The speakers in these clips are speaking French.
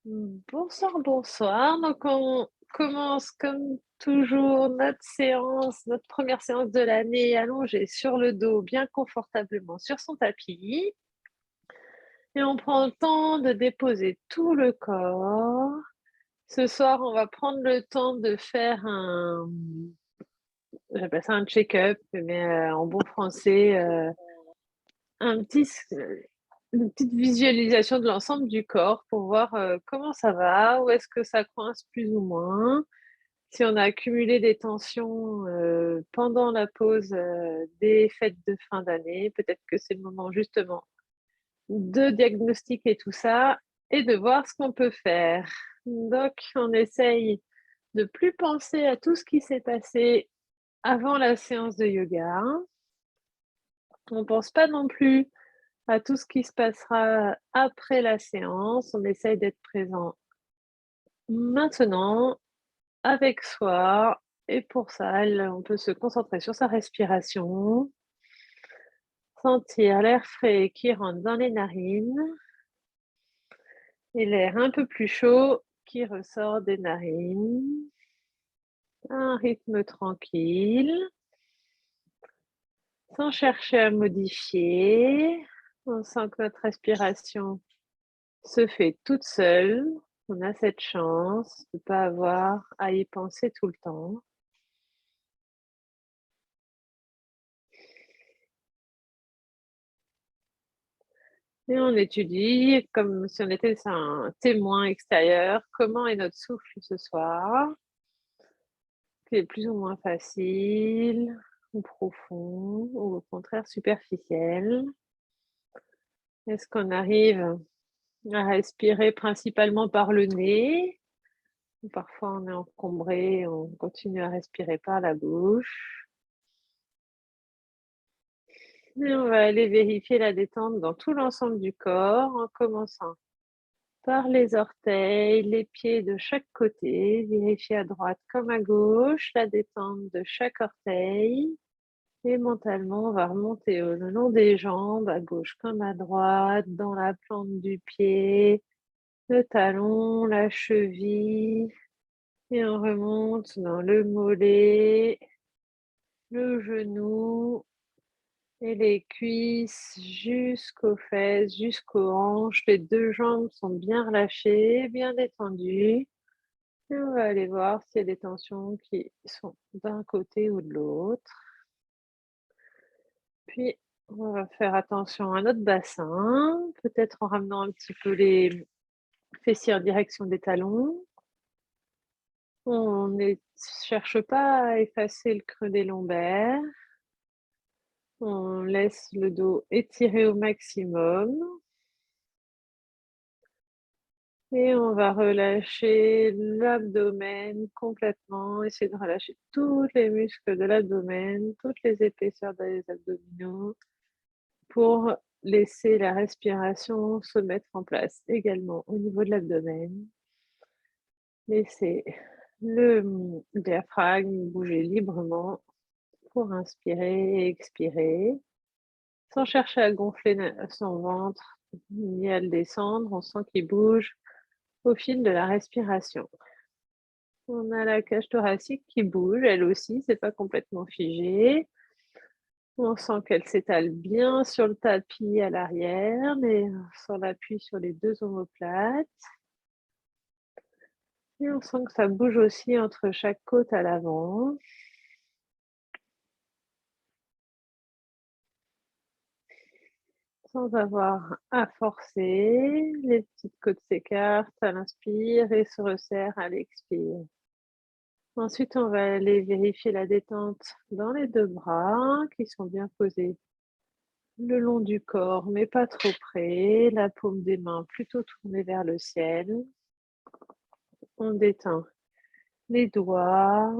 Bonsoir, bonsoir. Donc, on commence comme toujours notre séance, notre première séance de l'année, allongée sur le dos, bien confortablement sur son tapis. Et on prend le temps de déposer tout le corps. Ce soir, on va prendre le temps de faire j'appelle ça un check-up, mais en bon français, un petit, une petite visualisation de l'ensemble du corps pour voir comment ça va, où est-ce que ça coince plus ou moins. Si on a accumulé des tensions pendant la pause des fêtes de fin d'année, peut-être que c'est le moment justement de diagnostiquer tout ça et de voir ce qu'on peut faire. Donc, on essaye de plus penser à tout ce qui s'est passé avant la séance de yoga. On pense pas non plus à tout ce qui se passera après la séance. On essaye d'être présent maintenant avec soi. Et pour ça, on peut se concentrer sur sa respiration, sentir l'air frais qui rentre dans les narines et l'air un peu plus chaud qui ressort des narines. Un rythme tranquille, sans chercher à modifier. On sent que notre respiration se fait toute seule. On a cette chance de ne pas avoir à y penser tout le temps. Et on étudie, comme si on était un témoin extérieur, comment est notre souffle ce soir, qui est plus ou moins facile, ou profond, ou au contraire superficiel. Est-ce qu'on arrive à respirer principalement par le nez? Ou parfois on est encombré, on continue à respirer par la bouche. Et on va aller vérifier la détente dans tout l'ensemble du corps en commençant par les orteils, les pieds de chaque côté. Vérifier à droite comme à gauche la détente de chaque orteil. Et mentalement, on va remonter le long des jambes, à gauche comme à droite, dans la plante du pied, le talon, la cheville. Et on remonte dans le mollet, le genou et les cuisses jusqu'aux fesses, jusqu'aux hanches. Les deux jambes sont bien relâchées, bien détendues. Et on va aller voir s'il y a des tensions qui sont d'un côté ou de l'autre. Puis, on va faire attention à notre bassin, peut-être en ramenant un petit peu les fessiers en direction des talons. On ne cherche pas à effacer le creux des lombaires. On laisse le dos étiré au maximum. Et on va relâcher l'abdomen complètement, essayer de relâcher tous les muscles de l'abdomen, toutes les épaisseurs des abdominaux pour laisser la respiration se mettre en place également au niveau de l'abdomen. Laissez le diaphragme bouger librement pour inspirer et expirer, sans chercher à gonfler son ventre ni à le descendre. On sent qu'il bouge au fil de la respiration. On a la cage thoracique qui bouge, elle aussi, c'est pas complètement figé. On sent qu'elle s'étale bien sur le tapis à l'arrière, mais sans l'appui sur les deux omoplates. Et on sent que ça bouge aussi entre chaque côte à l'avant. Sans avoir à forcer. Les petites côtes s'écartent à l'inspire et se resserrent à l'expire. Ensuite, on va aller vérifier la détente dans les deux bras qui sont bien posés le long du corps, mais pas trop près. La paume des mains plutôt tournée vers le ciel. On détend les doigts,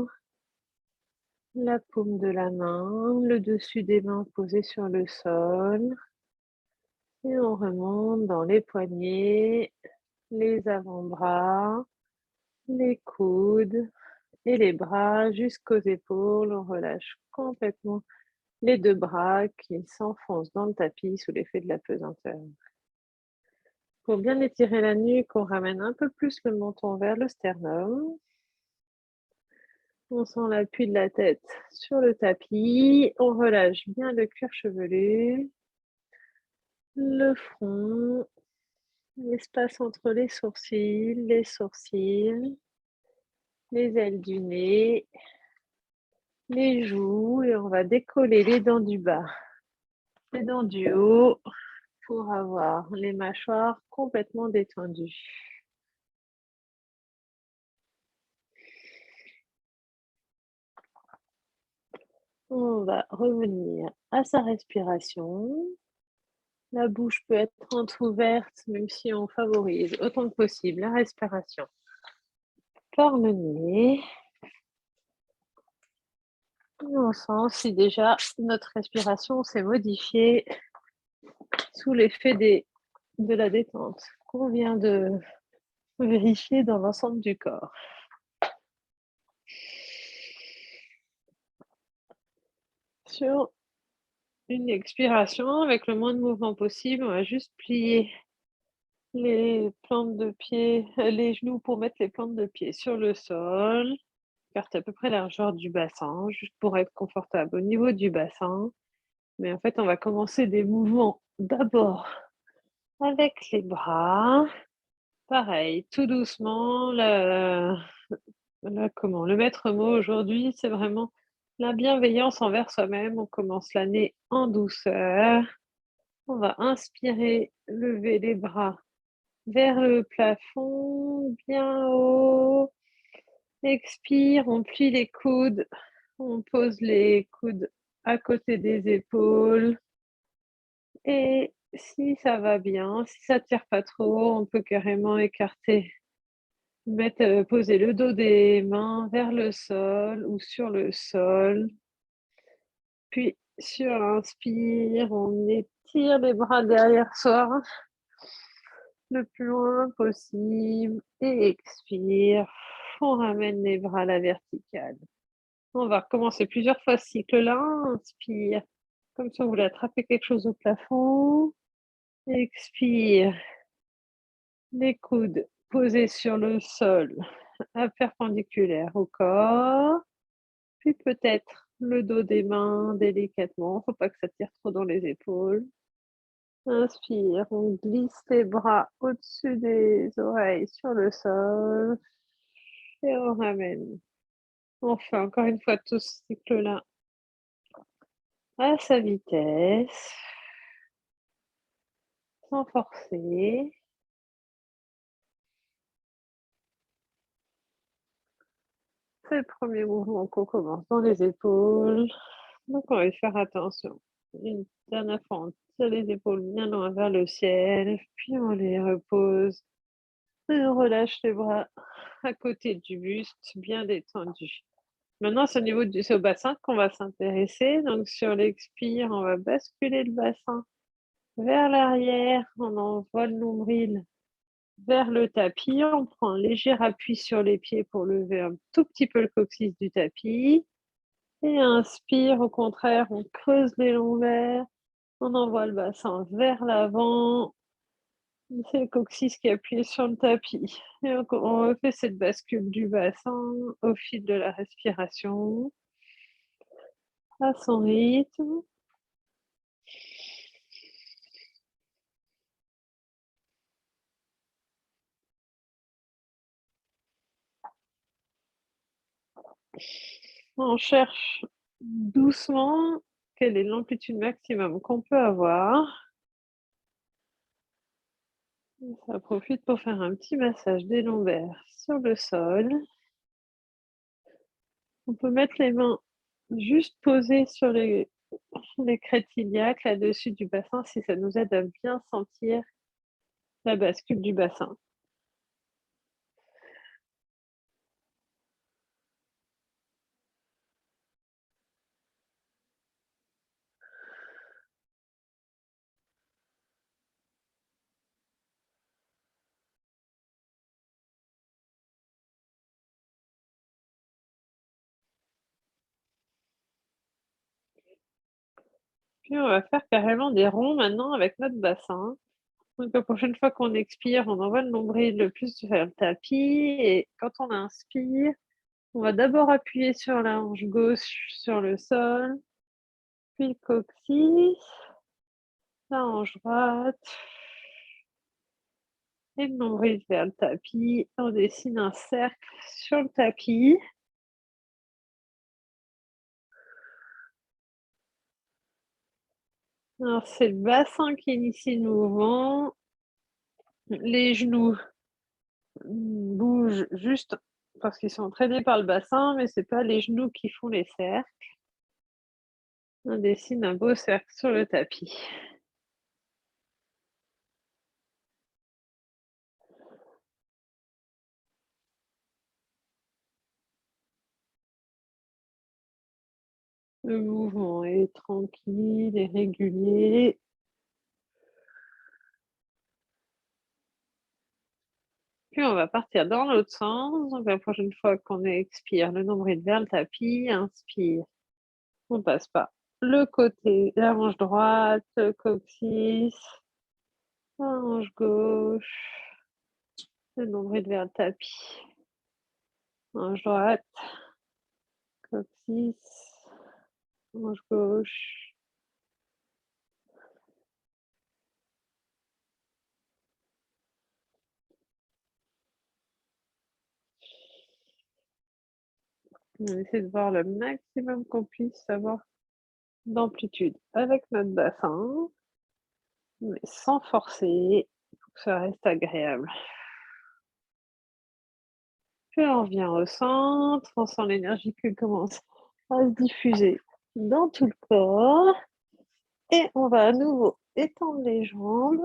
la paume de la main, le dessus des mains posé sur le sol. Et on remonte dans les poignets, les avant-bras, les coudes et les bras jusqu'aux épaules. On relâche complètement les deux bras qui s'enfoncent dans le tapis sous l'effet de la pesanteur. Pour bien étirer la nuque, on ramène un peu plus le menton vers le sternum. On sent l'appui de la tête sur le tapis. On relâche bien le cuir chevelu, le front, l'espace entre les sourcils, les ailes du nez, les joues et on va décoller les dents du bas, les dents du haut pour avoir les mâchoires complètement détendues. On va revenir à sa respiration. La bouche peut être entrouverte, même si on favorise autant que possible la respiration par le nez. Et on sent si déjà notre respiration s'est modifiée sous l'effet de la détente qu'on vient de vérifier dans l'ensemble du corps. Sur une expiration, avec le moins de mouvement possible, on va juste plier les plantes de pied, les genoux pour mettre les plantes de pied sur le sol. Carte à peu près largeur du bassin, juste pour être confortable au niveau du bassin. Mais en fait, on va commencer des mouvements d'abord avec les bras. Pareil, tout doucement, le maître mot aujourd'hui, c'est vraiment la bienveillance envers soi-même. On commence l'année en douceur. On va inspirer, lever les bras vers le plafond, bien haut. Expire, on plie les coudes, on pose les coudes à côté des épaules et si ça va bien, si ça tire pas trop, on peut carrément écarter, poser le dos des mains vers le sol ou sur le sol. Puis sur l'inspire, on étire les bras derrière soi le plus loin possible et expire, on ramène les bras à la verticale. On va recommencer plusieurs fois ce cycle-là. Inspire, comme si on voulait attraper quelque chose au plafond. Expire, les coudes posés sur le sol, perpendiculaire au corps. Puis peut-être le dos des mains délicatement. Faut pas que ça tire trop dans les épaules. Inspire, on glisse les bras au-dessus des oreilles sur le sol. Et on ramène. On fait encore une fois tout ce cycle-là à sa vitesse, sans forcer. C'est le premier mouvement qu'on commence dans les épaules. Donc on va faire attention. Une dernière fois, on tire les épaules bien loin vers le ciel, puis on les repose et on relâche les bras à côté du buste, bien détendu. Maintenant, c'est au bassin qu'on va s'intéresser. Donc sur l'expire, on va basculer le bassin vers l'arrière, on envoie le nombril vers le tapis, on prend un léger appui sur les pieds pour lever un tout petit peu le coccyx du tapis et inspire, au contraire, on creuse les lombaires, on envoie le bassin vers l'avant, c'est le coccyx qui est appuyé sur le tapis et on refait cette bascule du bassin au fil de la respiration, à son rythme. On cherche doucement quelle est l'amplitude maximum qu'on peut avoir. Ça profite pour faire un petit massage des lombaires sur le sol. On peut mettre les mains juste posées sur les crêtes iliaques, là-dessus du bassin, si ça nous aide à bien sentir la bascule du bassin. Puis on va faire carrément des ronds maintenant avec notre bassin. Donc la prochaine fois qu'on expire, on envoie le nombril le plus vers le tapis et quand on inspire, on va d'abord appuyer sur la hanche gauche sur le sol, puis le coccyx, la hanche droite et le nombril vers le tapis. On dessine un cercle sur le tapis. Alors c'est le bassin qui initie le mouvement. Les genoux bougent juste parce qu'ils sont entraînés par le bassin, mais c'est pas les genoux qui font les cercles. On dessine un beau cercle sur le tapis. Le mouvement est tranquille et régulier. Puis on va partir dans l'autre sens. Donc la prochaine fois qu'on expire, le nombril vers le tapis, inspire. On passe par le côté, la hanche droite, le coccyx, la hanche gauche, le nombril vers le tapis. Hanche droite, coccyx, hanche gauche. On essaie de voir le maximum qu'on puisse avoir d'amplitude avec notre bassin, mais sans forcer, pour que ça reste agréable. Puis on revient au centre, on sent l'énergie qui commence à se diffuser dans tout le corps et on va à nouveau étendre les jambes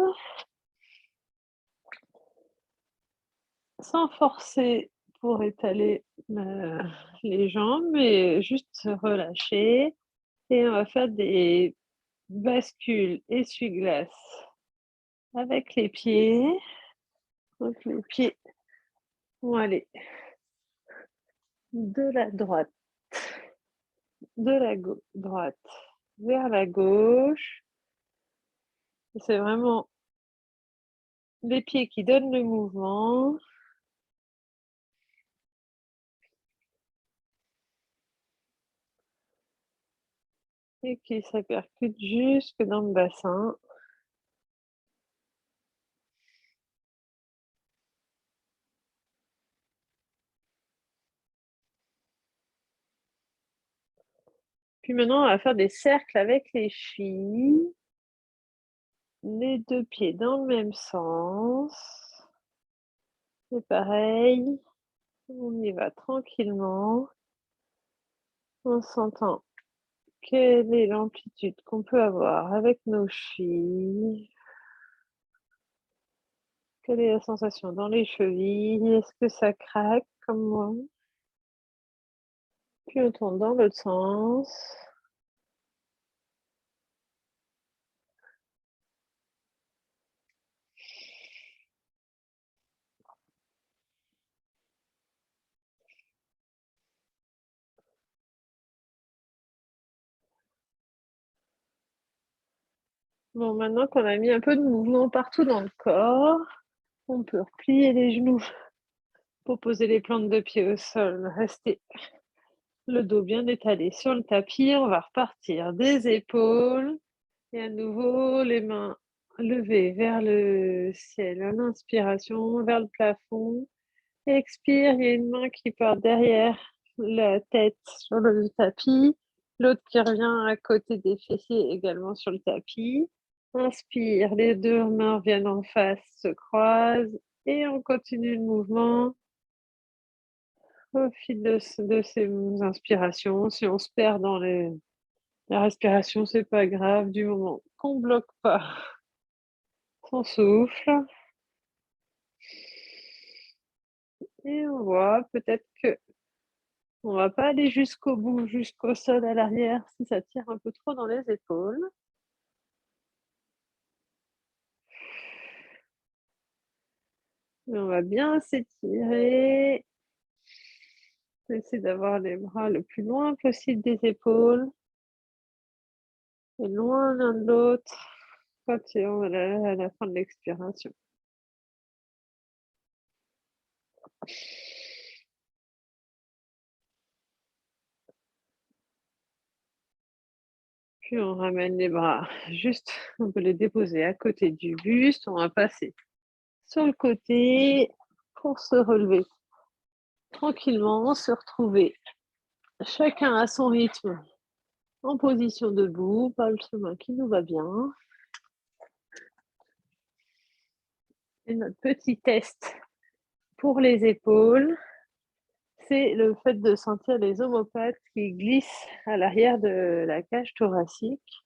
sans forcer pour étaler, les jambes, mais juste se relâcher et on va faire des bascules essuie-glace avec les pieds. Donc les pieds vont aller de la droite, de la droite vers la gauche. C'est vraiment les pieds qui donnent le mouvement. Et qui se répercute jusque dans le bassin. Puis maintenant, on va faire des cercles avec les chevilles. Les 2 pieds dans le même sens. C'est pareil, on y va tranquillement, en sentant quelle est l'amplitude qu'on peut avoir avec nos chevilles. Quelle est la sensation dans les chevilles? Est-ce que ça craque comme moi? Puis on tourne dans l'autre sens. Bon, maintenant qu'on a mis un peu de mouvement partout dans le corps, on peut replier les genoux pour poser les plantes de pied au sol, rester le dos bien étalé sur le tapis. On va repartir des épaules et à nouveau les mains levées vers le ciel en inspiration, vers le plafond. Expire, il y a une main qui part derrière la tête sur le tapis, l'autre qui revient à côté des fessiers également sur le tapis. Inspire, les 2 mains viennent en face, se croisent et on continue le mouvement au fil de ces inspirations. Si on se perd dans la respiration, c'est pas grave du moment qu'on bloque pas son souffle et on voit peut-être que on va pas aller jusqu'au bout, jusqu'au sol à l'arrière si ça tire un peu trop dans les épaules. Et on va bien s'étirer. Essayer d'avoir les bras le plus loin possible des épaules et loin l'un de l'autre. Continue à la fin de l'expiration. Puis on ramène les bras juste, on peut les déposer à côté du buste, on va passer sur le côté pour se relever tranquillement, se retrouver chacun à son rythme en position debout, pas le chemin qui nous va bien. Et notre petit test pour les épaules, c'est le fait de sentir les omoplates qui glissent à l'arrière de la cage thoracique.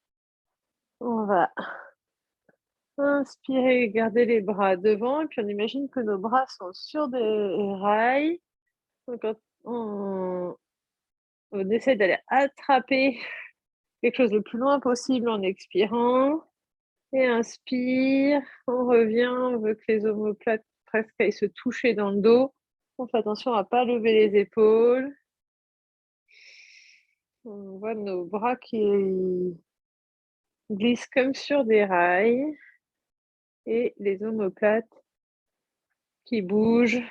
On va inspirer, garder les bras devant et puis on imagine que nos bras sont sur des rails. Donc on essaie d'aller attraper quelque chose le plus loin possible en expirant et inspire, on revient, on veut que les omoplates presque aillent se toucher dans le dos. On fait attention à pas lever les épaules. On voit nos bras qui glissent comme sur des rails et les omoplates qui bougent.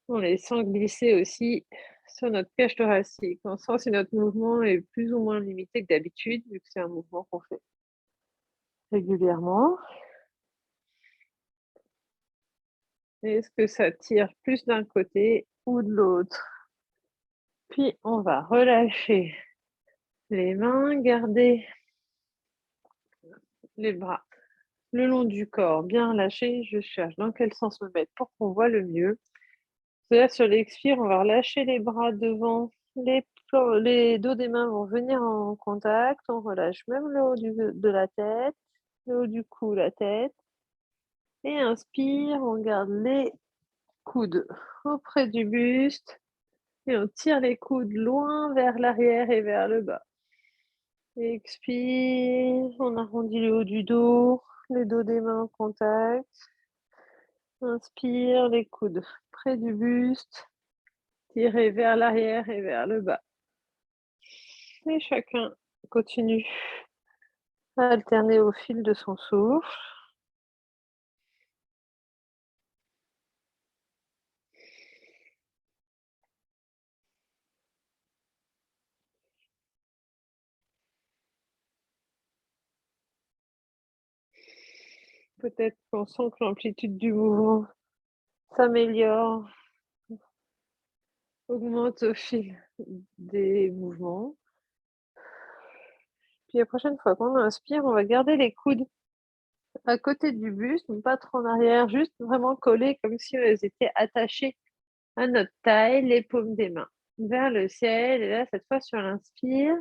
On les sent glisser aussi sur notre cage thoracique. On sent si notre mouvement est plus ou moins limité que d'habitude, vu que c'est un mouvement qu'on fait régulièrement. Est-ce que ça tire plus d'un côté ou de l'autre? Puis on va relâcher les mains, garder les bras le long du corps, bien relâchés. Je cherche dans quel sens me mettre pour qu'on voit le mieux. Là, sur l'expire, on va relâcher les bras devant, les dos des mains vont venir en contact. On relâche même le haut de la tête, le haut du cou, la tête. Et inspire, on garde les coudes auprès du buste et on tire les coudes loin vers l'arrière et vers le bas. Expire, on arrondit le haut du dos, les dos des mains en contact. Inspire, les coudes près du buste, tirez vers l'arrière et vers le bas. Et chacun continue à alterner au fil de son souffle. Peut-être qu'on sent que l'amplitude du mouvement s'améliore, augmente au fil des mouvements. Puis la prochaine fois qu'on inspire, on va garder les coudes à côté du buste, donc pas trop en arrière, juste vraiment collés comme si elles étaient attachées à notre taille, les paumes des mains vers le ciel. Et là, cette fois, sur l'inspire,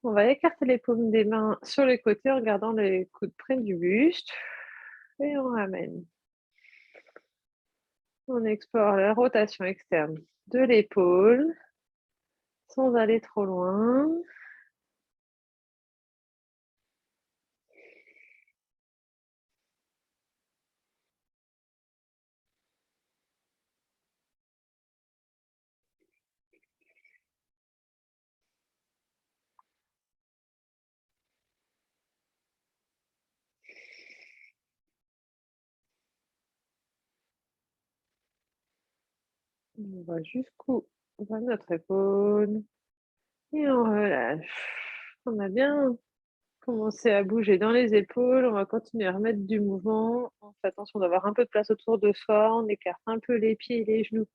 on va écarter les paumes des mains sur les côtés en gardant les coudes près du buste. Et on ramène. On explore la rotation externe de l'épaule sans aller trop loin. On va jusqu'où va notre épaule et on relâche. On a bien commencé à bouger dans les épaules, on va continuer à remettre du mouvement. On fait attention d'avoir un peu de place autour de soi, on écarte un peu les pieds et les genoux,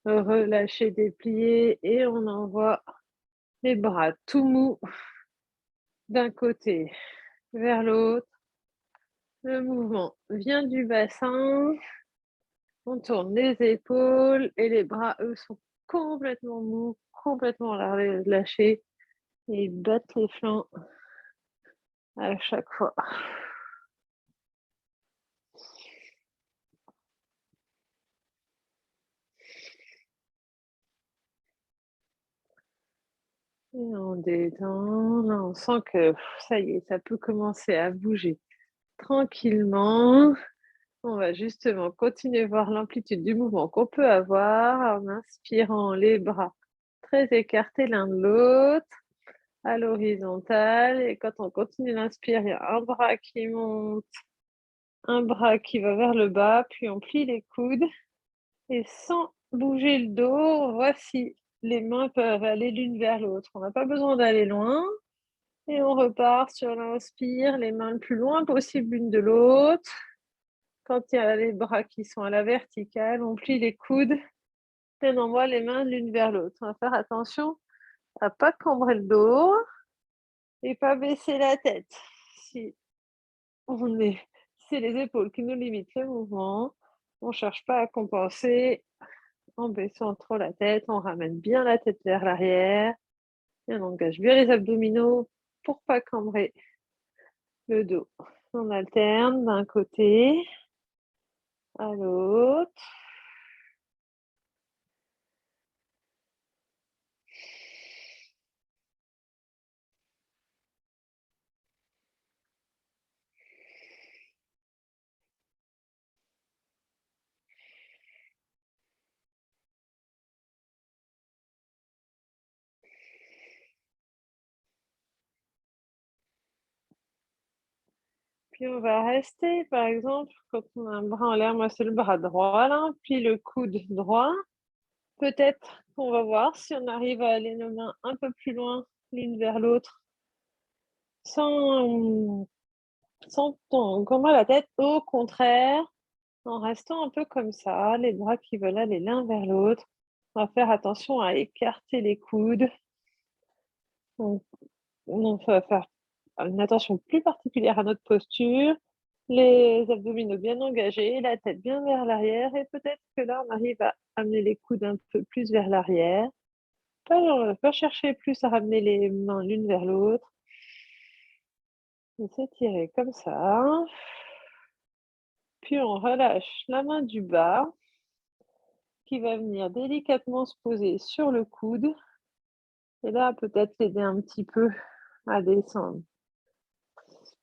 relâcher, déplier et on envoie les bras tout mous d'un côté vers l'autre. Le mouvement vient du bassin, on tourne les épaules et les bras, eux, sont complètement mous, complètement lâchés et ils battent les flancs à chaque fois. Et on détend, là on sent que ça y est, ça peut commencer à bouger tranquillement. On va justement continuer à voir l'amplitude du mouvement qu'on peut avoir en inspirant les bras très écartés l'un de l'autre. à l'horizontale et quand on continue d'inspirer, il y a un bras qui monte, un bras qui va vers le bas, puis on plie les coudes et sans bouger le dos, on voit si les mains peuvent aller l'une vers l'autre. On n'a pas besoin d'aller loin et on repart sur l'inspire, les mains le plus loin possible l'une de l'autre. Quand il y a les bras qui sont à la verticale, on plie les coudes et on envoie les mains l'une vers l'autre. On va faire attention à pas cambrer le dos et pas baisser la tête. Si on est c'est les épaules qui nous limitent le mouvement, on cherche pas à compenser en baissant trop la tête, on ramène bien la tête vers l'arrière et on engage bien les abdominaux pour pas cambrer le dos. On alterne d'un côté à l'autre. Puis on va rester, par exemple, quand on a un bras en l'air, moi c'est le bras droit là, puis le coude droit. Peut-être qu'on va voir si on arrive à aller nos mains un peu plus loin l'une vers l'autre sans, sans encombrer la tête. Au contraire, en restant un peu comme ça, les bras qui veulent aller l'un vers l'autre. On va faire attention à écarter les coudes. On, on va faire une attention plus particulière à notre posture. Les abdominaux bien engagés, la tête bien vers l'arrière et peut-être que là, on arrive à amener les coudes un peu plus vers l'arrière. Pas chercher plus à ramener les mains l'une vers l'autre et s'étirer comme ça. Puis on relâche la main du bas qui va venir délicatement se poser sur le coude et là, peut-être l'aider un petit peu à descendre.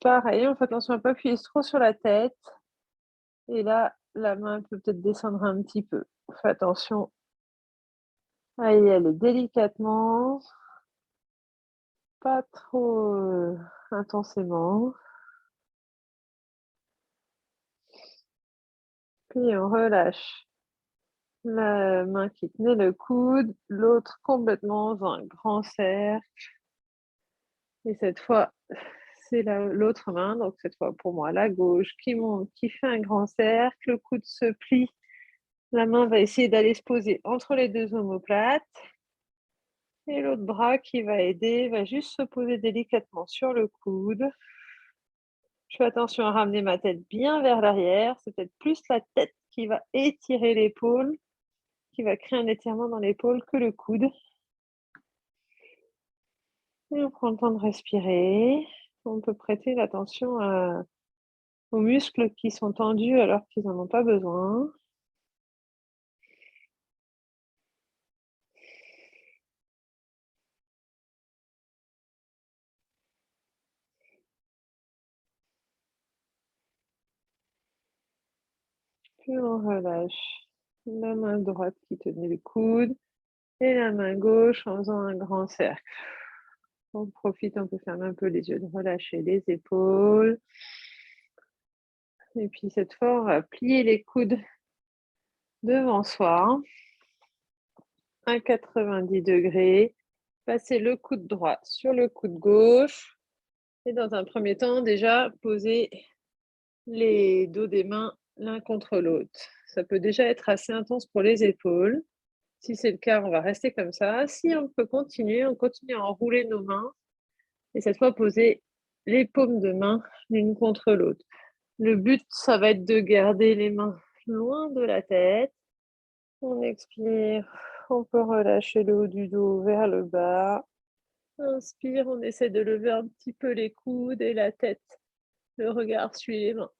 Pareil, on fait attention à pas appuyer trop sur la tête et là, la main peut peut-être descendre un petit peu. On fait attention à y aller délicatement, pas trop, intensément. Puis on relâche la main qui tenait le coude, l'autre complètement dans un grand cercle et cette fois, c'est l'autre main, donc cette fois pour moi la gauche qui monte, qui fait un grand cercle, le coude se plie, la main va essayer d'aller se poser entre les 2 omoplates et l'autre bras qui va aider, va juste se poser délicatement sur le coude. Je fais attention à ramener ma tête bien vers l'arrière, c'est peut-être plus la tête qui va étirer l'épaule, qui va créer un étirement dans l'épaule que le coude. Et on prend le temps de respirer. On peut prêter l'attention aux muscles qui sont tendus alors qu'ils n'en ont pas besoin. Puis on relâche la main droite qui tenait le coude et la main gauche en faisant un grand cercle. On profite, on peut fermer un peu les yeux, de relâcher les épaules. Et puis cette fois, on va plier les coudes devant soi à 90°, passer le coude droit sur le coude gauche et dans un premier temps déjà poser les dos des mains l'un contre l'autre. Ça peut déjà être assez intense pour les épaules. Si c'est le cas, on va rester comme ça. Si on peut continuer, on continue à enrouler nos mains et cette fois poser les paumes de main l'une contre l'autre. Le but, ça va être de garder les mains loin de la tête. On expire, on peut relâcher le haut du dos vers le bas. Inspire, on essaie de lever un petit peu les coudes et la tête. Le regard suit les mains.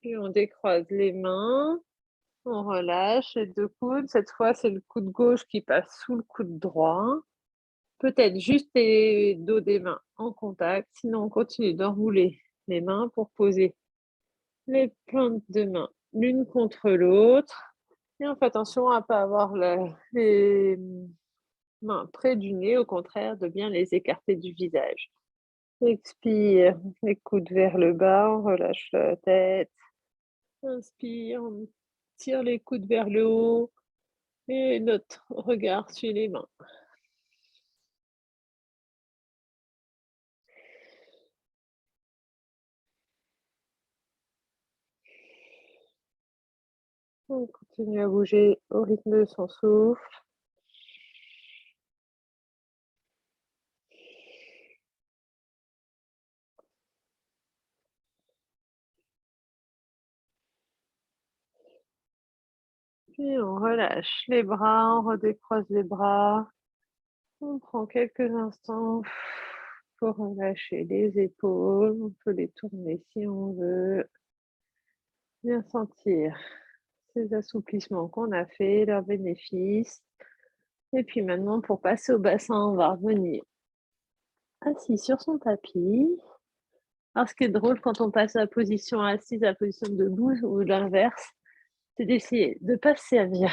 Puis on décroise les mains, On relâche les 2 coudes. Cette fois, c'est le coude gauche qui passe sous le coude droit. Peut-être juste les dos des mains en contact, sinon on continue d'enrouler les mains pour poser les plantes de main l'une contre l'autre et on fait attention à pas avoir les mains près du nez, au contraire de bien les écarter du visage. Expire, les coudes vers le bas, on relâche la tête. Inspire, on tire les coudes vers le haut et notre regard suit les mains. On continue à bouger au rythme de son souffle. Puis on relâche les bras, on redécroise les bras. On prend quelques instants pour relâcher les épaules. On peut les tourner si on veut. Bien sentir ces assouplissements qu'on a fait, leurs bénéfices. Et puis maintenant, pour passer au bassin, on va revenir assis sur son tapis. Alors, ce qui est drôle quand on passe à la position assise à la position debout ou l'inverse, c'est d'essayer de ne pas se servir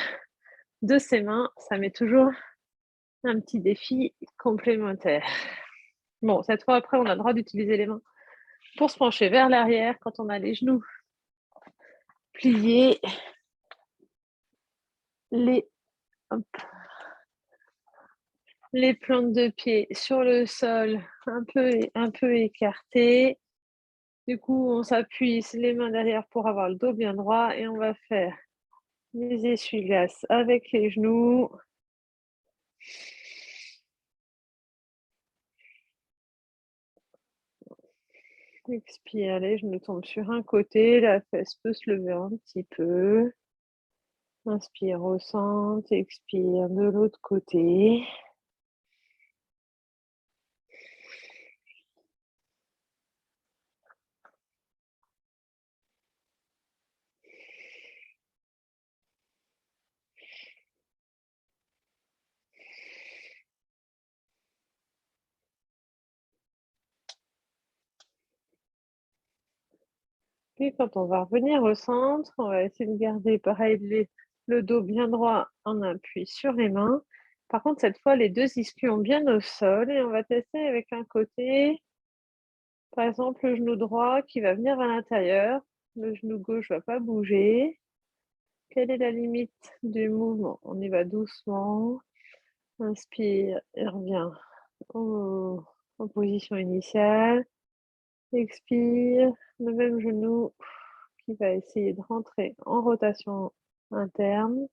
de ses mains. Ça met toujours un petit défi complémentaire. Bon, cette fois, après, on a le droit d'utiliser les mains pour se pencher vers l'arrière quand on a les genoux pliés, les, hop, les plantes de pied sur le sol, un peu écartées. Du coup, on s'appuie les mains derrière pour avoir le dos bien droit et on va faire les essuie-glaces avec les genoux. Expire, les genoux tombent sur un côté, la fesse peut se lever un petit peu. Inspire au centre, expire de l'autre côté. Puis quand on va revenir au centre, on va essayer de garder pareil le dos bien droit en appui sur les mains. Par contre, cette fois, les 2 ischions bien au sol et on va tester avec un côté, par exemple, le genou droit qui va venir à l'intérieur, le genou gauche va pas bouger. Quelle est la limite du mouvement? On y va doucement. Inspire et revient en position initiale. Expire, le même genou qui va essayer de rentrer en rotation interne.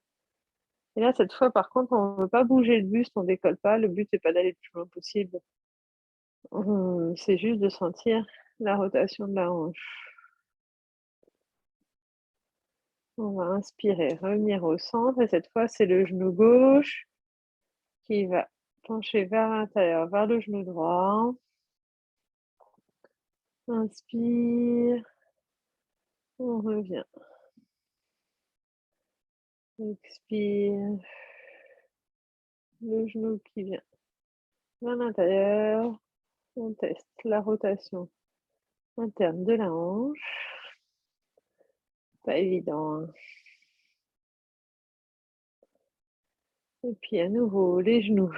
Et là, cette fois, par contre, on ne veut pas bouger le buste, on décolle pas. Le but, c'est pas d'aller le plus loin possible. C'est juste de sentir la rotation de la hanche. On va inspirer, revenir au centre et cette fois, c'est le genou gauche qui va pencher vers l'intérieur, vers le genou droit. Inspire, on revient. Expire, le genou qui vient vers l'intérieur. On teste la rotation interne de la hanche. Pas évident, hein. Et puis à nouveau, les genoux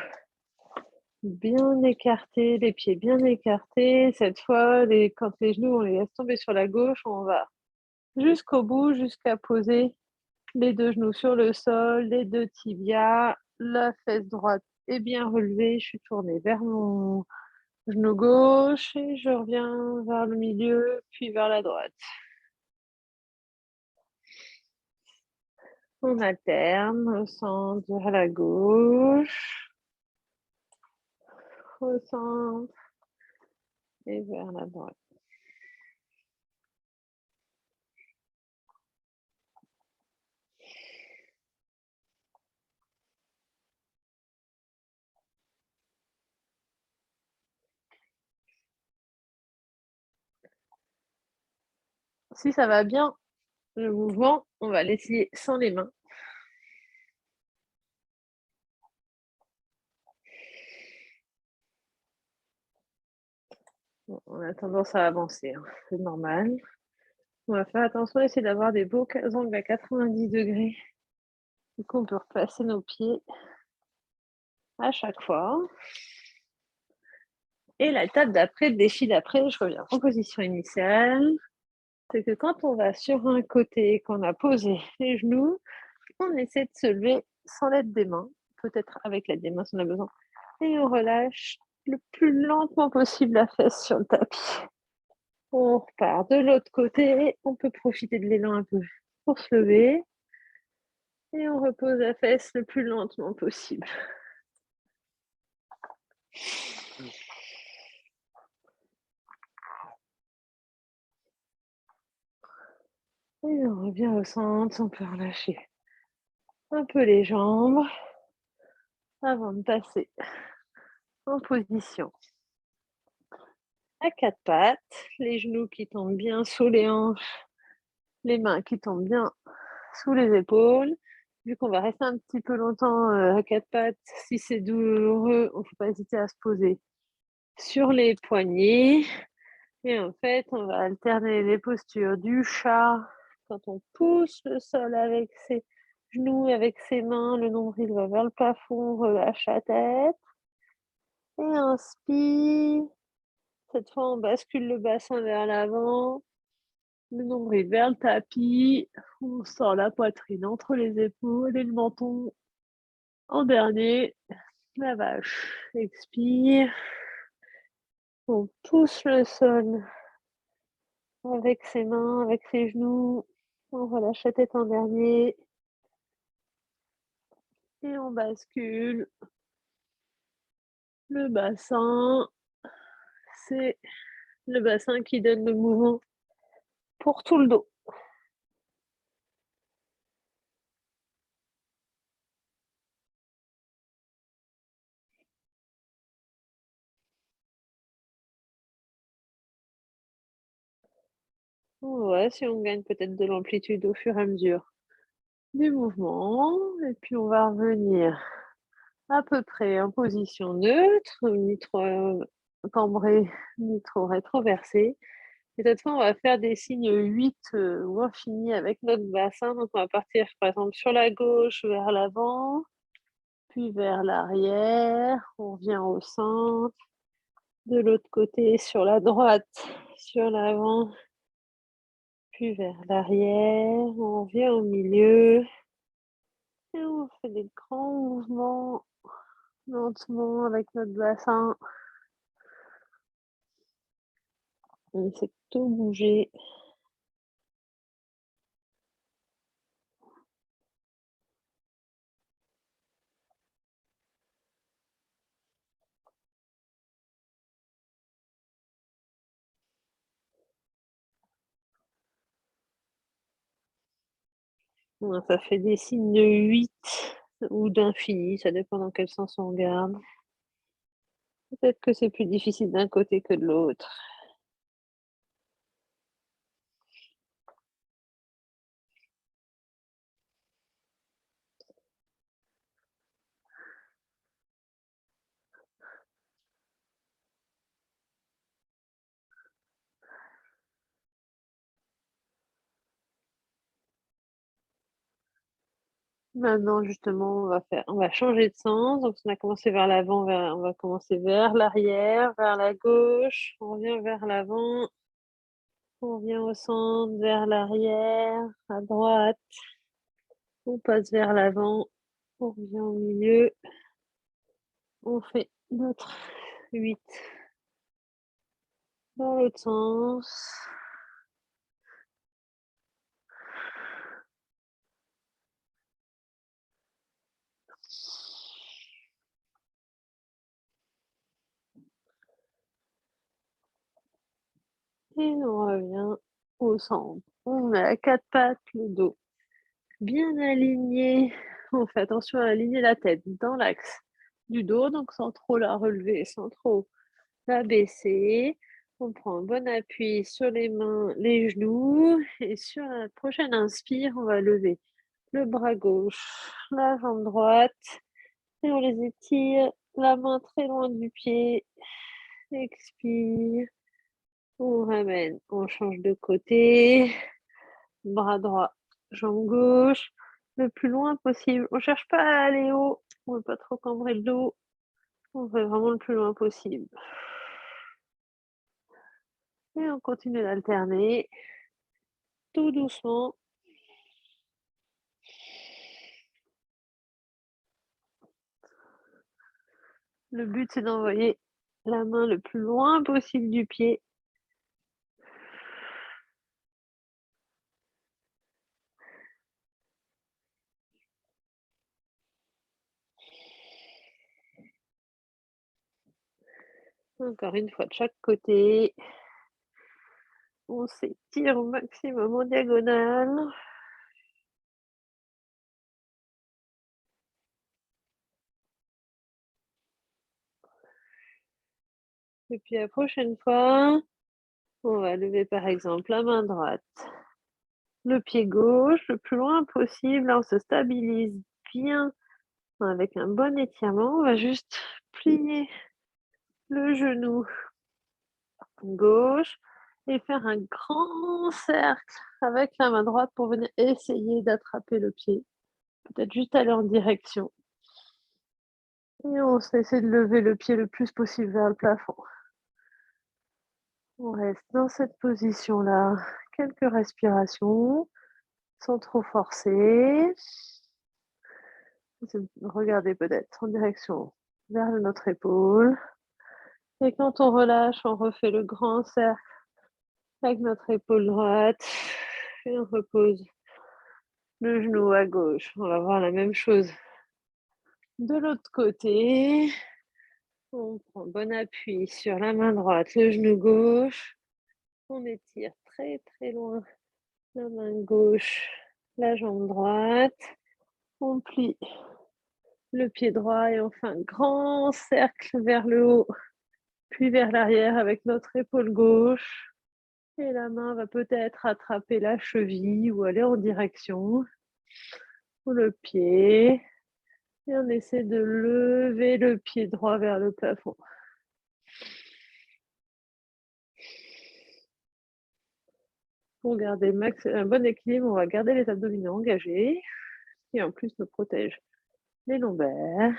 bien écartés, les pieds bien écartés. Cette fois, quand les genoux, on les laisse tomber sur la gauche, on va jusqu'au bout, jusqu'à poser les 2 genoux sur le sol, les 2 tibias, la fesse droite est bien relevée. Je suis tournée vers mon genou gauche et je reviens vers le milieu, puis vers la droite. On alterne au centre, vers la gauche, au centre et vers la droite. Si ça va bien, Le mouvement, on va l'essayer sans les mains. Bon, on a tendance à avancer, hein, c'est normal. On va faire attention à essayer d'avoir des beaux angles à 90°. Du coup, on peut replacer nos pieds à chaque fois. Et la table d'après, le défi d'après, je reviens en position initiale. C'est que quand on va sur un côté, qu'on a posé les genoux, on essaie de se lever sans l'aide des mains, peut-être avec l'aide des mains si on a besoin, et on relâche le plus lentement possible la fesse sur le tapis. On repart de l'autre côté, on peut profiter de l'élan un peu pour se lever et on repose la fesse le plus lentement possible. Et on revient au centre, on peut relâcher un peu les jambes avant de passer en position à quatre pattes, les genoux qui tombent bien sous les hanches, les mains qui tombent bien sous les épaules. Vu qu'on va rester un petit peu longtemps à quatre pattes, si c'est douloureux, il ne faut pas hésiter à se poser sur les poignets. Et en fait, on va alterner les postures du chat quand on pousse le sol avec ses genoux, avec ses mains, le nombril va vers le plafond, on relâche la tête. Et inspire. Cette fois, on bascule le bassin vers l'avant, le nombril vers le tapis. On sort la poitrine entre les épaules et le menton en dernier. La vache. Expire. On pousse le sol avec ses mains, avec ses genoux. On relâche la tête en dernier. Et on bascule. Le bassin, c'est le bassin qui donne le mouvement pour tout le dos. Ouais, si on gagne peut-être de l'amplitude au fur et à mesure du mouvement. Et puis on va revenir à peu près en position neutre, ni trop cambré, ni trop rétroversé. Et cette fois, on va faire des signes 8 ou infinis avec notre bassin. Donc on va partir par exemple sur la gauche vers l'avant, puis vers l'arrière, on revient au centre, de l'autre côté sur la droite, sur l'avant, puis vers l'arrière, on revient au milieu et on fait des grands mouvements lentement avec notre bassin. On essaie de tout bouger. Ça fait des signes de 8 ou d'infini, ça dépend dans quel sens on regarde. Peut-être que c'est plus difficile d'un côté que de l'autre. Maintenant justement, on va changer de sens. Donc on a commencé vers l'avant, on va commencer vers l'arrière, vers la gauche, on revient vers l'avant, on revient au centre, vers l'arrière, à droite, on passe vers l'avant, on revient au milieu, on fait notre 8 dans l'autre sens. Et on revient au centre. On a 4 pattes, le dos bien aligné. On fait attention à aligner la tête dans l'axe du dos, donc sans trop la relever, sans trop la baisser. On prend un bon appui sur les mains, les genoux et sur la prochaine inspire, on va lever le bras gauche, la jambe droite et on les étire, la main très loin du pied. Expire, on ramène, on change de côté, bras droit, jambe gauche, le plus loin possible. On cherche pas à aller haut, on veut pas trop cambrer le dos, on veut vraiment le plus loin possible. Et on continue d'alterner, tout doucement. Le but, c'est d'envoyer la main le plus loin possible du pied. Encore une fois de chaque côté. On s'étire au maximum en diagonale. Et puis la prochaine fois, on va lever par exemple la main droite, le pied gauche, le plus loin possible. Là, on se stabilise bien avec un bon étirement. On va juste plier le genou gauche et faire un grand cercle avec la main droite pour venir essayer d'attraper le pied. Peut-être juste aller en direction. Et on essaie de lever le pied le plus possible vers le plafond. On reste dans cette position-là, quelques respirations, sans trop forcer. Regardez peut-être en direction vers notre épaule. Et quand on relâche, on refait le grand cercle avec notre épaule droite. Et on repose le genou à gauche. On va voir la même chose de l'autre côté. On prend bon appui sur la main droite, le genou gauche. On étire très très loin la main gauche, la jambe droite. On plie le pied droit et on fait un grand cercle vers le haut, puis vers l'arrière avec notre épaule gauche. Et la main va peut-être attraper la cheville ou aller en direction, ou le pied. Et on essaie de lever le pied droit vers le plafond. Pour garder un bon équilibre, on va garder les abdominaux engagés, qui en plus nous protège les lombaires.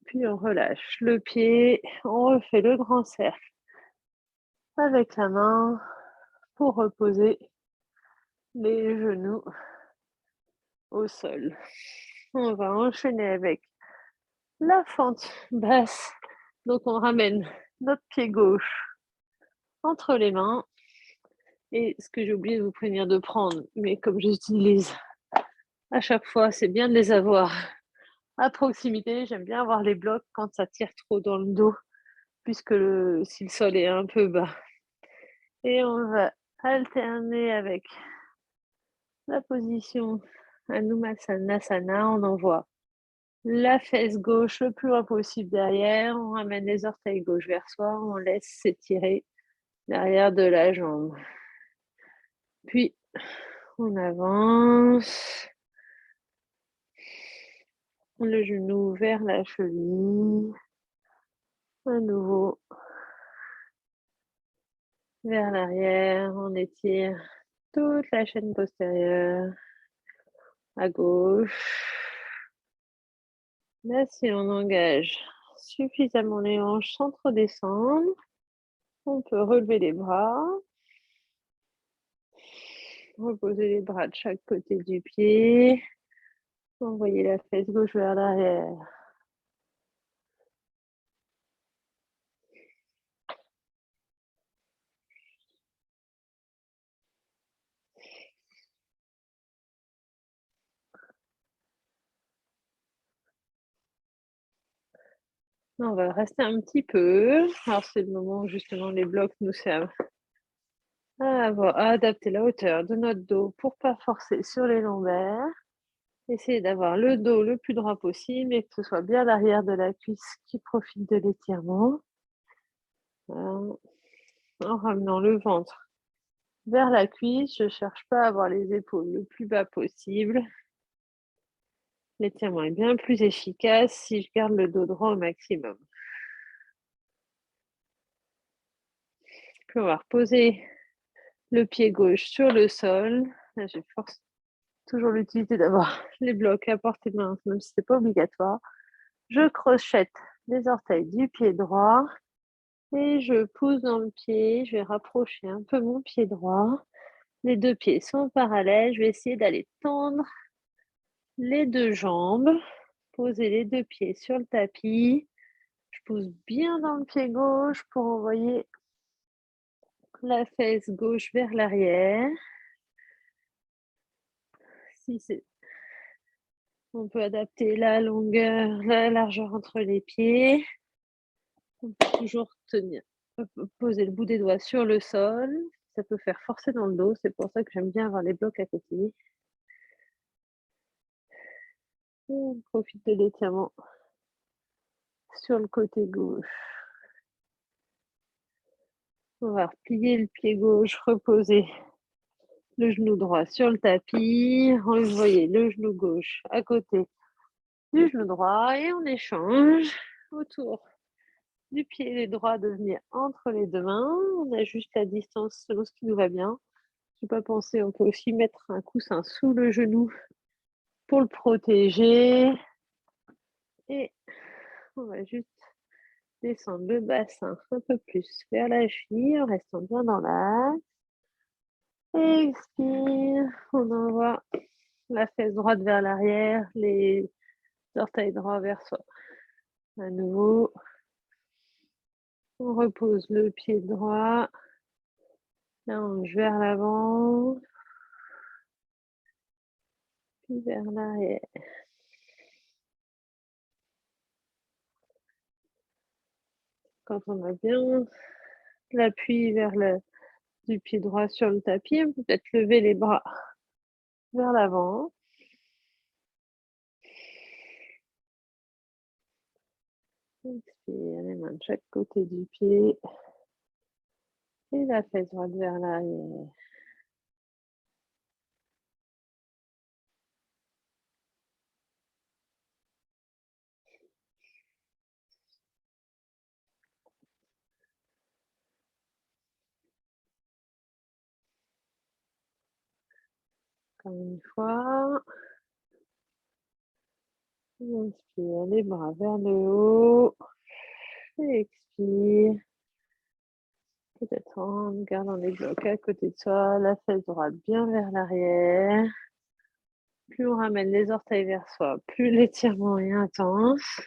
Puis on relâche le pied, on refait le grand cercle avec la main pour reposer les genoux au sol. On va enchaîner avec la fente basse. Donc on ramène notre pied gauche entre les mains. Et ce que j'ai oublié de vous prévenir de prendre, mais comme j'utilise à chaque fois, c'est bien de les avoir à proximité. J'aime bien avoir les blocs quand ça tire trop dans le dos, puisque si le sol est un peu bas. Et on va alterner avec la position Anumasanasana. On envoie la fesse gauche le plus loin possible derrière. On ramène les orteils gauche vers soi. On laisse s'étirer l'arrière de la jambe. Puis, on avance. Le genou vers la cheville. À nouveau. Vers l'arrière. On étire toute la chaîne postérieure. À gauche. Là, si on engage suffisamment les hanches sans trop descendre, on peut relever les bras. Reposer les bras de chaque côté du pied. Envoyer la fesse gauche vers l'arrière. On va rester un petit peu. Alors, c'est le moment où justement les blocs nous servent à adapter la hauteur de notre dos pour pas forcer sur les lombaires. Essayez d'avoir le dos le plus droit possible et que ce soit bien l'arrière de la cuisse qui profite de l'étirement. Voilà. en ramenant le ventre vers la cuisse. Je cherche pas à avoir les épaules le plus bas possible. L'étirement est bien plus efficace si je garde le dos droit au maximum. Puis on va reposer le pied gauche sur le sol. Là, j'ai toujours l'utilité d'avoir les blocs à portée de main, même si c'est pas obligatoire. Je crochette les orteils du pied droit et je pousse dans le pied. Je vais rapprocher un peu mon pied droit. Les deux pieds sont parallèles. Je vais essayer d'aller tendre les deux jambes. Poser les deux pieds sur le tapis. Je pousse bien dans le pied gauche pour envoyer la fesse gauche vers l'arrière. Si c'est On peut adapter la longueur, la largeur entre les pieds. On peut toujours poser le bout des doigts sur le sol. Ça peut faire forcer dans le dos, c'est pour ça que j'aime bien avoir les blocs à côté. On profite de l'étirement sur le côté gauche. On va replier le pied gauche, reposer le genou droit sur le tapis. Envoyer le genou gauche à côté du genou droit et on échange autour du pied droit de venir entre les deux mains. On ajuste la distance selon ce qui nous va bien. Je n'ai pas pensé, on peut aussi mettre un coussin sous le genou pour le protéger. Et on va juste descendre le bassin un peu plus vers la cheville en restant bien dans l'axe. Expire, on envoie la fesse droite vers l'arrière, les orteils droits vers soi. À nouveau, on repose le pied droit, la hanche vers l'avant, puis vers l'arrière. Quand on a bien l'appui du pied droit sur le tapis, on peut peut-être lever les bras vers l'avant. Expire, les mains de chaque côté du pied. Et la fesse droite vers l'arrière. Encore une fois. Inspire, les bras vers le haut. Et expire. Peut-être en gardant les blocs à côté de soi, la fesse droite bien vers l'arrière. Plus on ramène les orteils vers soi, plus l'étirement est intense.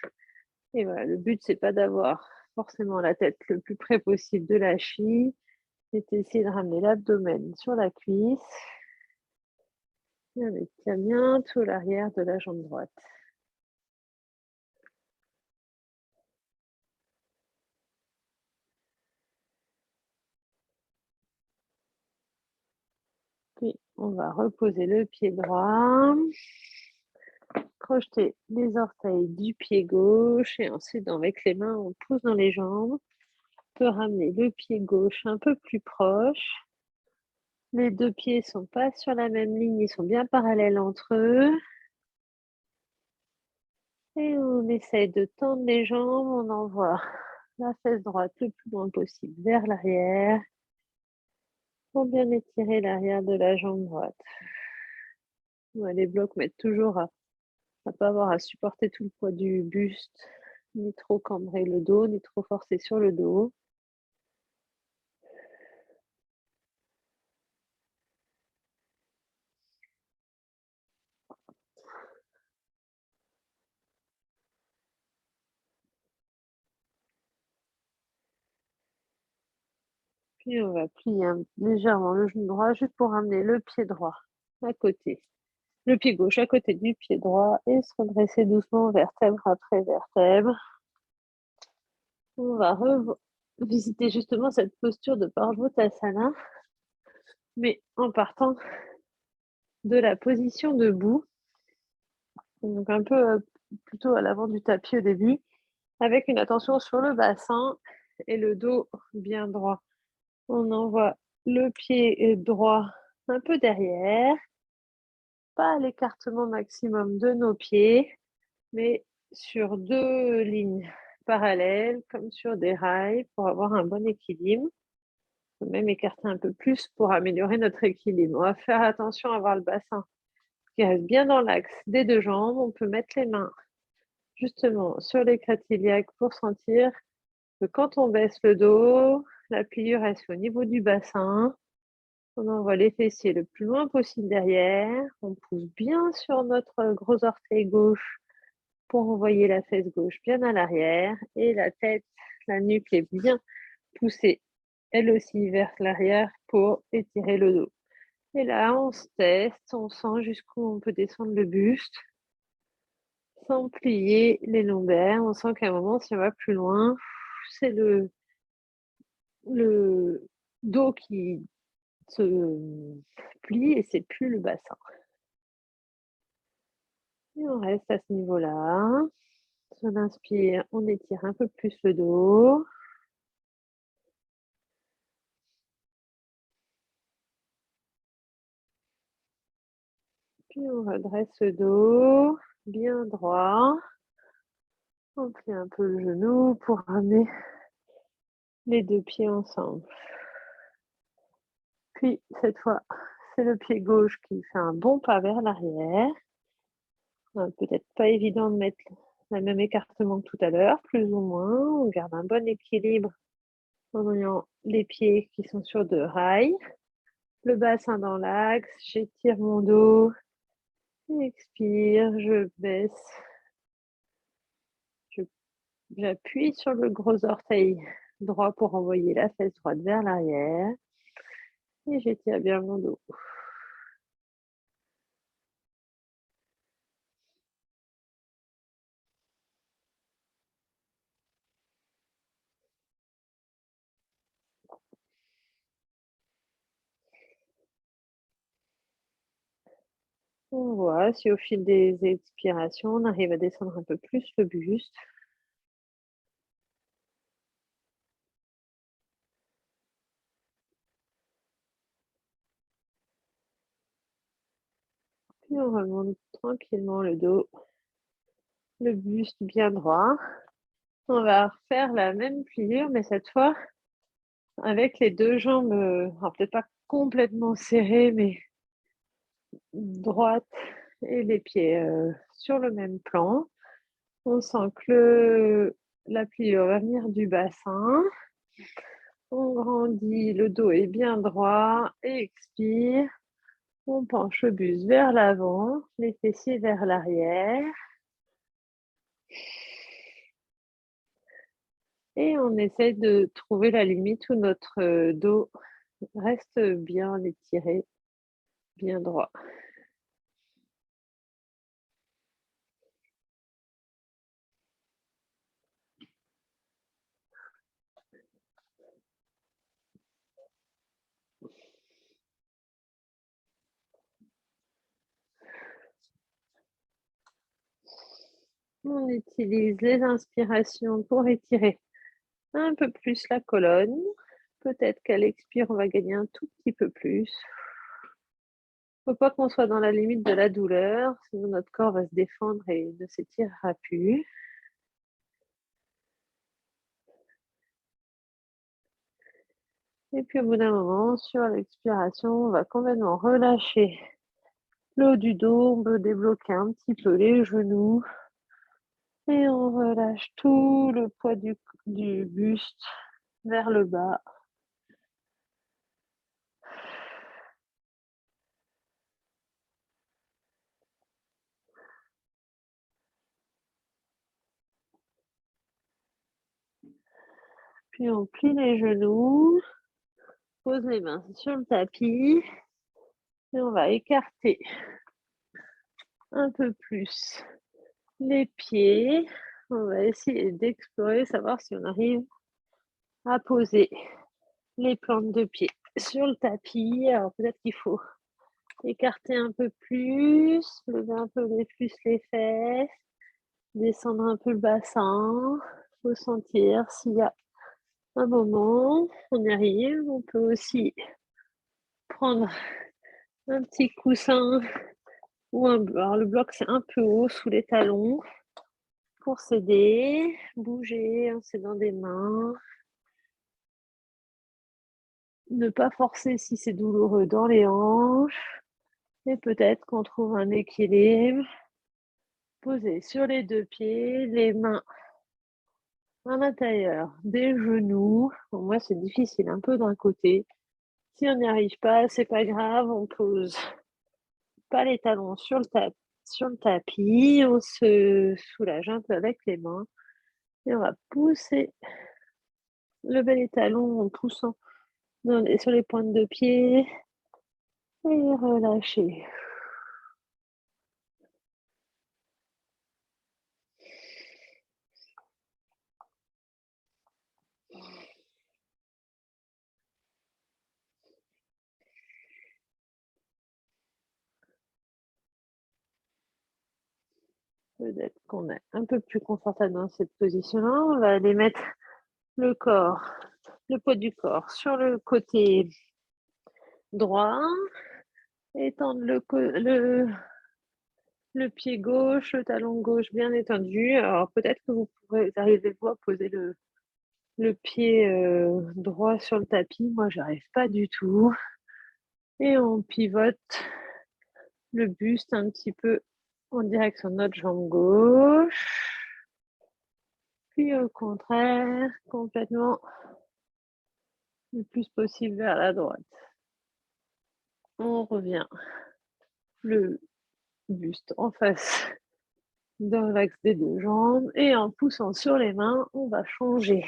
Et voilà, le but, c'est pas d'avoir forcément la tête le plus près possible de la cheville, c'est d'essayer de ramener l'abdomen sur la cuisse. Et on étire bien tout l'arrière de la jambe droite. Puis, on va reposer le pied droit, crocheter les orteils du pied gauche et ensuite, avec les mains, on pousse dans les jambes. On peut ramener le pied gauche un peu plus proche. Les deux pieds ne sont pas sur la même ligne, ils sont bien parallèles entre eux. Et on essaye de tendre les jambes, on envoie la fesse droite le plus loin possible vers l'arrière pour bien étirer l'arrière de la jambe droite. Ouais, les blocs mettent toujours à ne pas avoir à supporter tout le poids du buste, ni trop cambrer le dos, ni trop forcer sur le dos. Puis on va plier légèrement le genou droit juste pour ramener le pied droit à côté. Le pied gauche à côté du pied droit et se redresser doucement vertèbre après vertèbre. On va revisiter justement cette posture de Parvottasana, mais en partant de la position debout, donc un peu plutôt à l'avant du tapis au début, avec une attention sur le bassin et le dos bien droit. On envoie le pied droit un peu derrière, pas l'écartement maximum de nos pieds, mais sur 2 lignes parallèles, comme sur des rails, pour avoir un bon équilibre. On peut même écarter un peu plus pour améliorer notre équilibre. On va faire attention à avoir le bassin qui reste bien dans l'axe des 2 jambes. On peut mettre les mains justement sur les crêtes iliaques pour sentir que quand on baisse le dos, la pliure reste au niveau du bassin. On envoie les fessiers le plus loin possible derrière. On pousse bien sur notre gros orteil gauche pour envoyer la fesse gauche bien à l'arrière et la tête, la nuque est bien poussée, elle aussi vers l'arrière pour étirer le dos. Et là, on se teste, on sent jusqu'où on peut descendre le buste sans plier les lombaires. On sent qu'à un moment, si on va plus loin, c'est le dos qui se plie et c'est plus le bassin. Et on reste à ce niveau-là. Sur l'inspire, on étire un peu plus le dos. Puis on redresse le dos, bien droit. On plie un peu le genou pour ramener les 2 pieds ensemble. Puis cette fois, c'est le pied gauche qui fait un bon pas vers l'arrière. Peut-être pas évident de mettre le même écartement que tout à l'heure, plus ou moins. On garde un bon équilibre en ayant les pieds qui sont sur 2 rails. Le bassin dans l'axe, j'étire mon dos. Expire, je baisse. J'appuie sur le gros orteil droit pour envoyer la fesse droite vers l'arrière. Et j'étire bien mon dos. On voit si au fil des expirations, on arrive à descendre un peu plus le buste. Puis on remonte tranquillement le dos, le buste bien droit. On va refaire la même pliure, mais cette fois avec les 2 jambes, alors peut-être pas complètement serrées, mais droites et les pieds sur le même plan. On sent que la pliure va venir du bassin. On grandit, le dos est bien droit. Et expire. On penche le buste vers l'avant, les fessiers vers l'arrière. Et on essaie de trouver la limite où notre dos reste bien étiré, bien droit. On utilise les inspirations pour étirer un peu plus la colonne. Peut-être qu'à l'expire, on va gagner un tout petit peu plus. Faut pas qu'on soit dans la limite de la douleur, sinon notre corps va se défendre et ne s'étirera plus. Et puis au bout d'un moment, sur l'expiration, on va complètement relâcher le haut du dos, on peut débloquer un petit peu les genoux et on relâche tout le poids du buste vers le bas. Puis on plie les genoux, pose les mains sur le tapis et on va écarter un peu plus les pieds. On va essayer d'explorer, savoir si on arrive à poser les plantes de pied sur le tapis. Alors peut-être qu'il faut écarter un peu plus, lever un peu plus les fesses, descendre un peu le bassin. Faut sentir s'il y a un moment, on y arrive. On peut aussi prendre un petit coussin ou alors le bloc, c'est un peu haut sous les talons pour s'aider, bouger en s'aidant des mains. Ne pas forcer si c'est douloureux dans les hanches et peut-être qu'on trouve un équilibre. Poser sur les 2 pieds, les mains à l'intérieur des genoux. Pour moi, c'est difficile un peu d'un côté. Si on n'y arrive pas, c'est pas grave, on pose pas les talons sur le tapis, on se soulage un peu avec les mains et on va pousser, lever les talons en poussant sur les pointes de pied et relâcher. Peut-être qu'on est un peu plus confortable dans cette position-là. On va aller mettre le corps, le poids du corps sur le côté droit, étendre le pied gauche, le talon gauche bien étendu. Alors peut-être que vous pourrez arriver vous à poser le pied droit sur le tapis. Moi, j'arrive pas du tout. Et on pivote le buste un petit peu en direction de notre jambe gauche. Puis au contraire, complètement le plus possible vers la droite. On revient le buste en face dans l'axe des 2 jambes et en poussant sur les mains, on va changer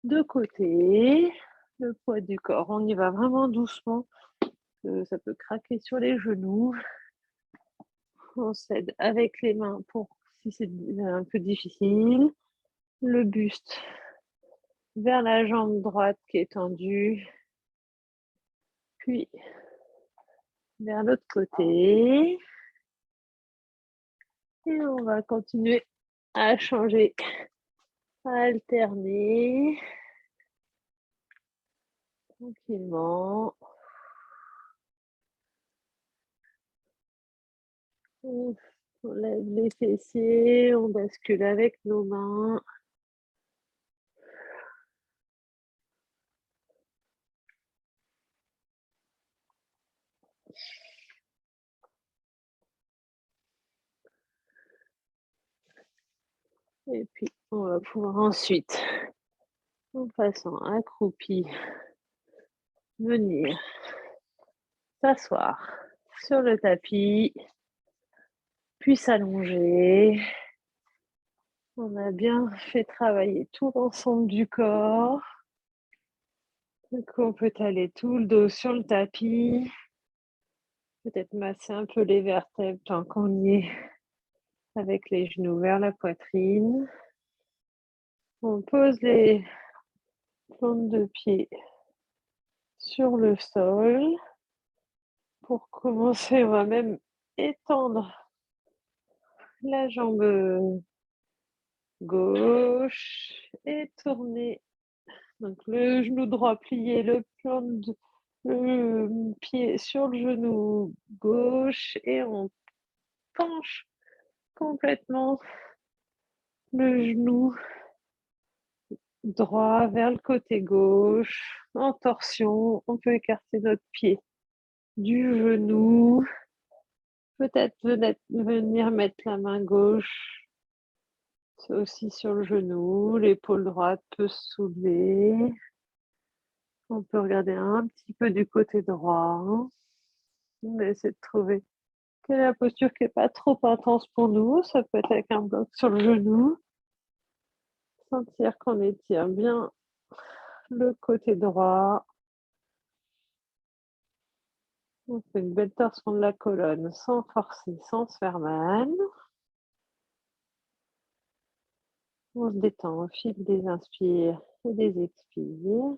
de côté, le poids du corps. On y va vraiment doucement, ça peut craquer sur les genoux. On s'aide avec les mains pour si c'est un peu difficile. Le buste vers la jambe droite qui est tendue, puis vers l'autre côté. Et on va continuer à changer, à alterner tranquillement. On lève les fessiers, on bascule avec nos mains. Et puis, on va pouvoir ensuite, en passant accroupi, venir s'asseoir sur le tapis, puis s'allonger. On a bien fait travailler tout l'ensemble du corps. Donc, on peut aller tout le dos sur le tapis. Peut-être masser un peu les vertèbres tant qu'on y est, avec les genoux vers la poitrine. On pose les plantes de pied sur le sol. Pour commencer, on va même étendre la jambe gauche et tourner. Donc le genou droit plié, le pied sur le genou gauche et on penche complètement le genou droit vers le côté gauche en torsion. On peut écarter notre pied du genou. Peut-être venir mettre la main gauche aussi sur le genou, l'épaule droite peut se soulever. On peut regarder un petit peu du côté droit. On va essayer de trouver quelle est la posture qui est pas trop intense pour nous. Ça peut être avec un bloc sur le genou. Sentir qu'on étire bien le côté droit. On fait une belle torsion de la colonne sans forcer, sans se faire mal. On se détend au fil des inspires et des expires.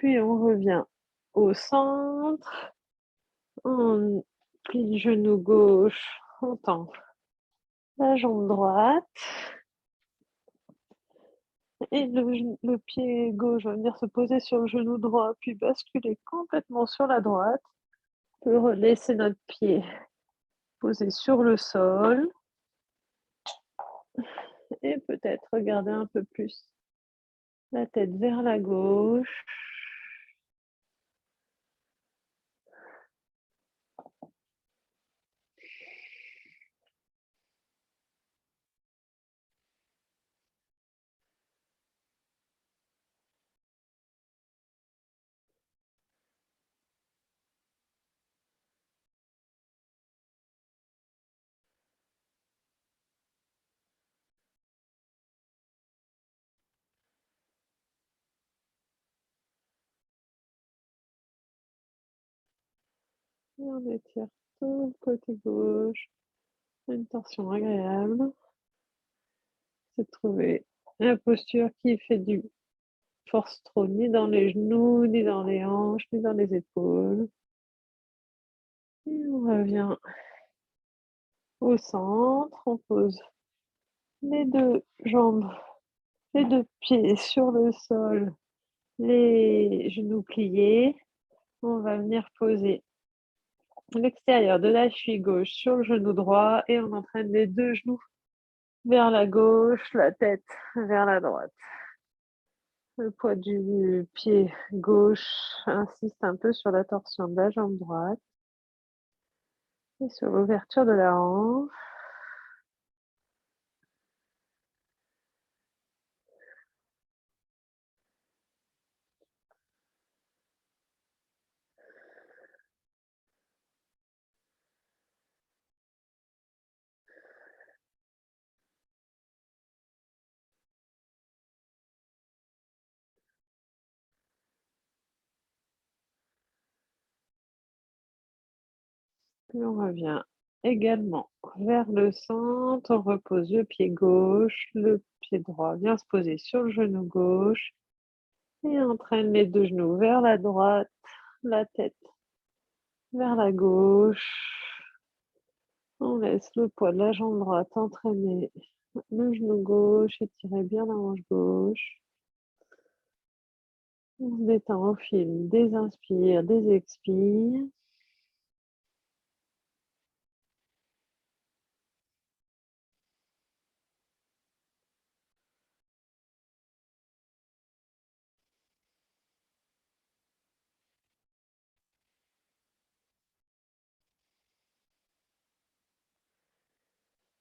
Puis on revient au centre, on plie le genou gauche, on tend la jambe droite et le pied gauche va venir se poser sur le genou droit, puis basculer complètement sur la droite. On peut laisser notre pied posé sur le sol et peut-être regarder un peu plus la tête vers la gauche. Et on étire tout le côté gauche. Une tension agréable. C'est de trouver la posture qui fait du force trop ni dans les genoux, ni dans les hanches, ni dans les épaules. Et on revient au centre, on pose les 2 jambes, les 2 pieds sur le sol, les genoux pliés. On va venir poser l'extérieur de la cheville gauche sur le genou droit et on entraîne les 2 genoux vers la gauche, la tête vers la droite. Le poids du pied gauche insiste un peu sur la torsion de la jambe droite et sur l'ouverture de la hanche. Puis on revient également vers le centre, on repose le pied gauche, le pied droit vient se poser sur le genou gauche et entraîne les 2 genoux vers la droite, la tête vers la gauche. On laisse le poids de la jambe droite entraîner le genou gauche, étirer bien la hanche gauche. On se détend au fil des inspires, des expires.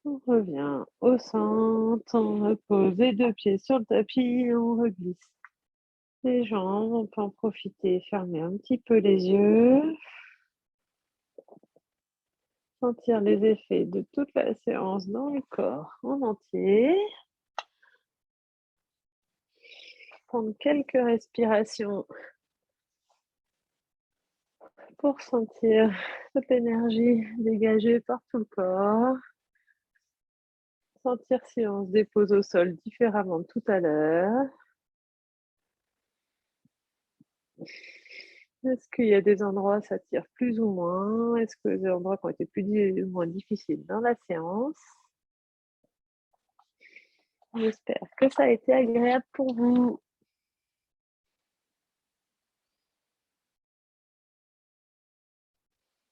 On revient au centre, on repose les 2 pieds sur le tapis, on reglisse les jambes, on peut en profiter, fermer un petit peu les yeux. Sentir les effets de toute la séance dans le corps en entier. Prendre quelques respirations pour sentir toute l'énergie dégagée par tout le corps. Sentir si on se dépose au sol différemment de tout à l'heure. Est-ce qu'il y a des endroits ça tire plus ou moins? Est-ce que des endroits qui ont été plus ou moins difficiles dans la séance? J'espère que ça a été agréable pour vous.